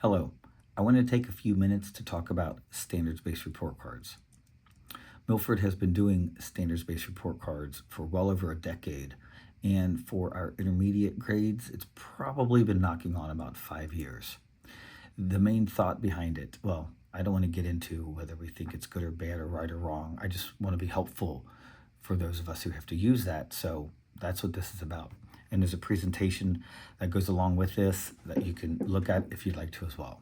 Hello, I want to take a few minutes to talk about standards-based report cards. Milford has been doing standards-based report cards for well over a decade, and for our intermediate grades, it's probably been knocking on about 5 years. The main thought behind it, well, I don't want to get into whether we think it's good or bad or right or wrong. I just want to be helpful for those of us who have to use that. So that's what this is about. And there's a presentation that goes along with this that you can look at if you'd like to as well.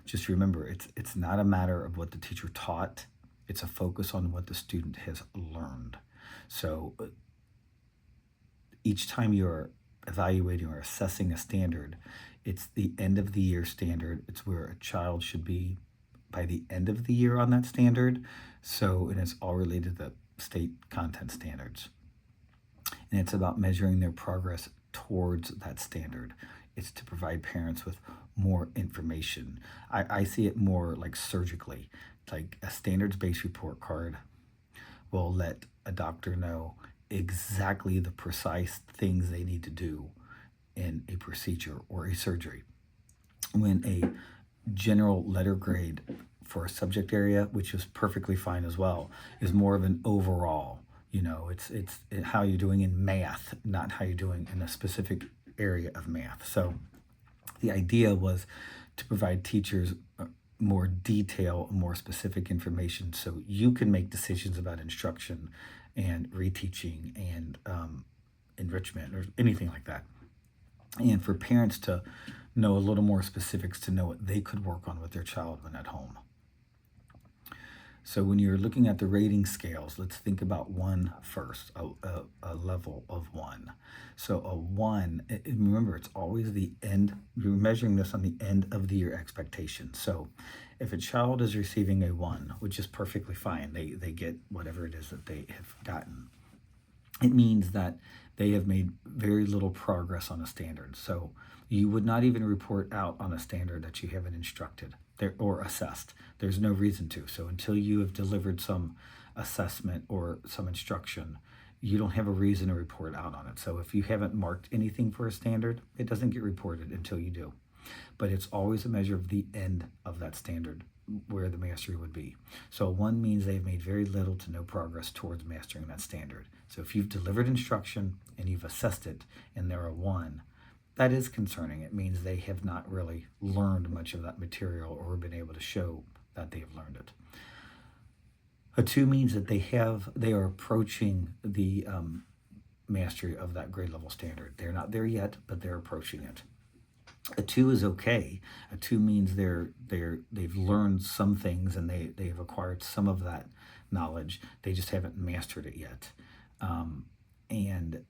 Just remember, it's not a matter of what the teacher taught. It's a focus on what the student has learned. So each time you're evaluating or assessing a standard, it's the end of the year standard. It's where a child should be by the end of the year on that standard. So, and it's all related to state content standards. And it's about measuring their progress towards that standard. It's to provide parents with more information. I see it more like surgically, like a standards-based report card will let a doctor know exactly the precise things they need to do in a procedure or a surgery. When a general letter grade for a subject area, which is perfectly fine as well, is more of an overall. It's how you're doing in math, not how you're doing in a specific area of math. So the idea was to provide teachers more detail, more specific information so you can make decisions about instruction and reteaching and enrichment or anything like that. And for parents to know a little more specifics to know what they could work on with their child when at home. So when you're looking at the rating scales, let's think about one first, a level of one. So a one, remember, it's always the end. You're measuring this on the end of the year expectation. So if a child is receiving a one, which is perfectly fine, they get whatever it is that they have gotten, it means that they have made very little progress on a standard. So you would not even report out on a standard that you haven't instructed there or assessed. There's no reason to. So until you have delivered some assessment or some instruction, you don't have a reason to report out on it. So if you haven't marked anything for a standard, it doesn't get reported until you do. But it's always a measure of the end of that standard where the mastery would be. So one means they've made very little to no progress towards mastering that standard. So if you've delivered instruction and you've assessed it and they're a one, that is concerning. It means they have not really learned much of that material or been able to show that they have learned it. A two means that they are approaching the mastery of that grade level standard. They're not there yet, but they're approaching it. A two is okay. A two means they've learned some things and they've acquired some of that knowledge. They just haven't mastered it yet. And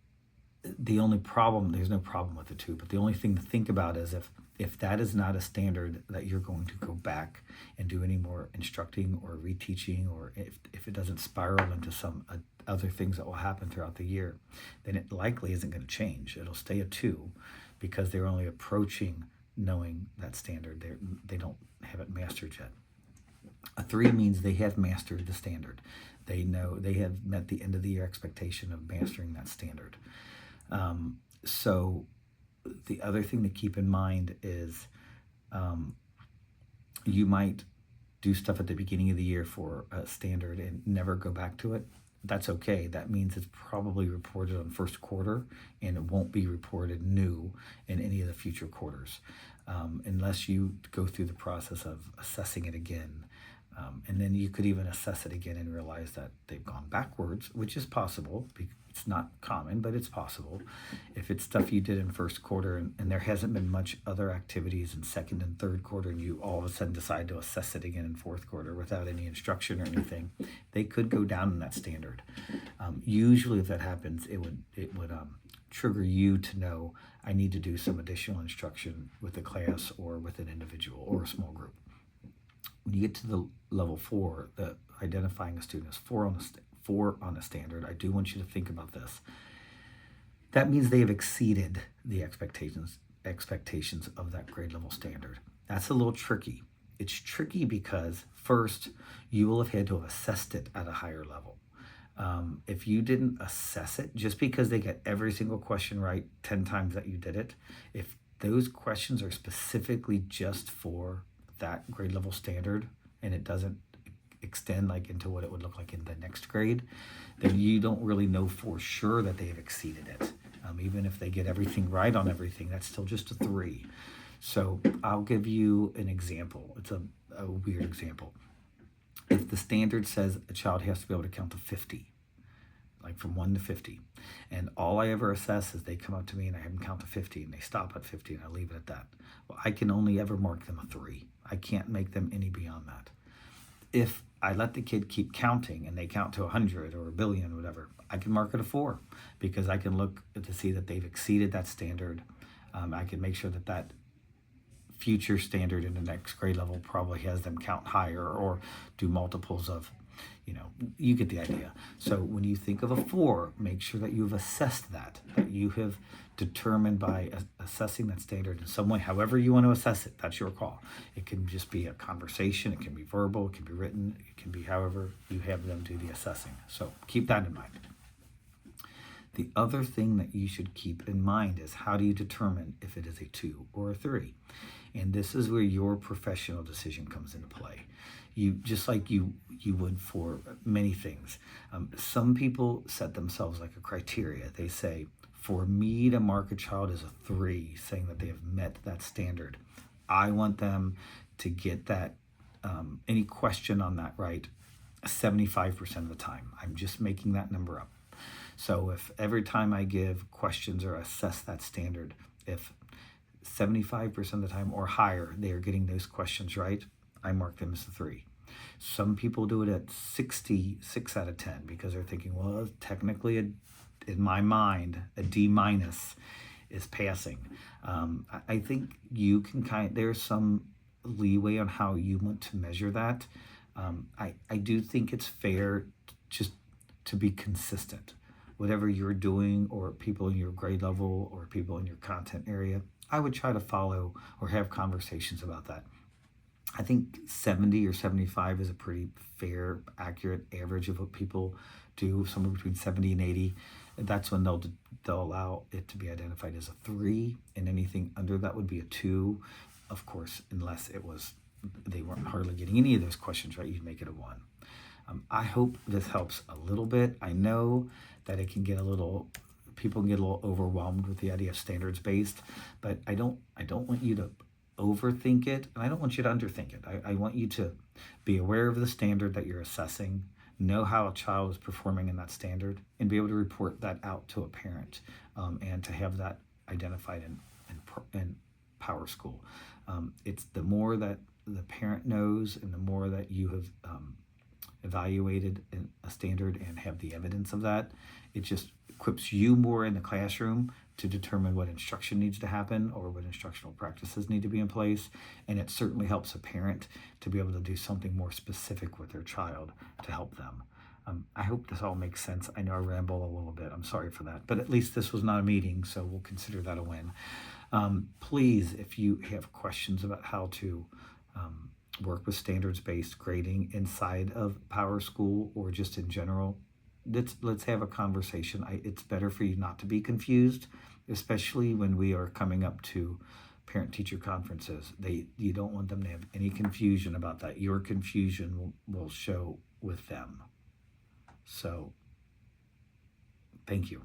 the only problem, there's no problem with the two, but the only thing to think about is if that is not a standard that you're going to go back and do any more instructing or reteaching, or if it doesn't spiral into some other things that will happen throughout the year, then it likely isn't going to change. It'll stay a two because they're only approaching knowing that standard. They don't have it mastered yet. A three means they have mastered the standard. They know they have met the end of the year expectation of mastering that standard. So the other thing to keep in mind is you might do stuff at the beginning of the year for a standard and never go back to it. That's okay. That means it's probably reported on first quarter and it won't be reported new in any of the future quarters unless you go through the process of assessing it again. And then you could even assess it again and realize that they've gone backwards, which is possible. It's not common, but it's possible. If it's stuff you did in first quarter and there hasn't been much other activities in second and third quarter, and you all of a sudden decide to assess it again in fourth quarter without any instruction or anything, they could go down in that standard. Usually if that happens, it would trigger you to know I need to do some additional instruction with a class or with an individual or a small group. When you get to the level four, the identifying a student as four on a standard, I do want you to think about this. That means they have exceeded the expectations of that grade level standard. That's a little tricky. It's tricky because first, you will have had to have assessed it at a higher level. If you didn't assess it, just because they get every single question right 10 times that you did it, if those questions are specifically just for that grade level standard, and it doesn't extend like into what it would look like in the next grade, then you don't really know for sure that they've exceeded it. Even if they get everything right on everything, that's still just a 3. So I'll give you an example. It's a weird example. If the standard says a child has to be able to count to 50, like from 1 to 50, and all I ever assess is they come up to me and I have them count to 50 and they stop at 50 and I leave it at that. Well, I can only ever mark them a 3. I can't make them any beyond that. If I let the kid keep counting and they count to 100 or a billion or whatever, I can mark it a 4 because I can look to see that they've exceeded that standard. I can make sure that that future standard in the next grade level probably has them count higher or do multiples of, you get the idea. So when you think of a 4, make sure that you've assessed that you have determined by assessing that standard in some way, however you want to assess it, that's your call. It can just be a conversation, it can be verbal, it can be written, it can be however you have them do the assessing. So keep that in mind. The other thing that you should keep in mind is how do you determine if it is a 2 or a 3? And this is where your professional decision comes into play. You just like you would for many things. Some people set themselves like a criteria. They say, for me to mark a child as a 3, saying that they have met that standard, I want them to get that any question on that right 75% of the time. I'm just making that number up. So if every time I give questions or assess that standard, if 75% of the time or higher they are getting those questions right, I mark them as a 3. Some people do it at 66 out of 10 because they're thinking, well, technically in my mind, a D- is passing. I think you can there's some leeway on how you want to measure that. I do think it's fair just to be consistent. Whatever you're doing, or people in your grade level or people in your content area, I would try to follow or have conversations about that. I think 70 or 75 is a pretty fair, accurate average of what people do, somewhere between 70 and 80. That's when they'll allow it to be identified as a 3, and anything under that would be a 2. Of course, unless they weren't hardly getting any of those questions right, you'd make it a 1. I hope this helps a little bit. I know that it can get people can get a little overwhelmed with the idea of standards based, but I don't want you to overthink it, and I don't want you to underthink it. I want you to be aware of the standard that you're assessing, know how a child is performing in that standard, and be able to report that out to a parent, and to have that identified in PowerSchool. It's the more that the parent knows and the more that you have evaluated a standard and have the evidence of that, it just equips you more in the classroom to determine what instruction needs to happen or what instructional practices need to be in place. And it certainly helps a parent to be able to do something more specific with their child to help them. I hope this all makes sense. I know I ramble a little bit. I'm sorry for that. But at least this was not a meeting, so we'll consider that a win. Please, if you have questions about how to work with standards-based grading inside of PowerSchool or just in general, let's have a conversation. It's better for you not to be confused, especially when we are coming up to parent-teacher conferences. You don't want them to have any confusion about that. Your confusion will show with them. So, thank you.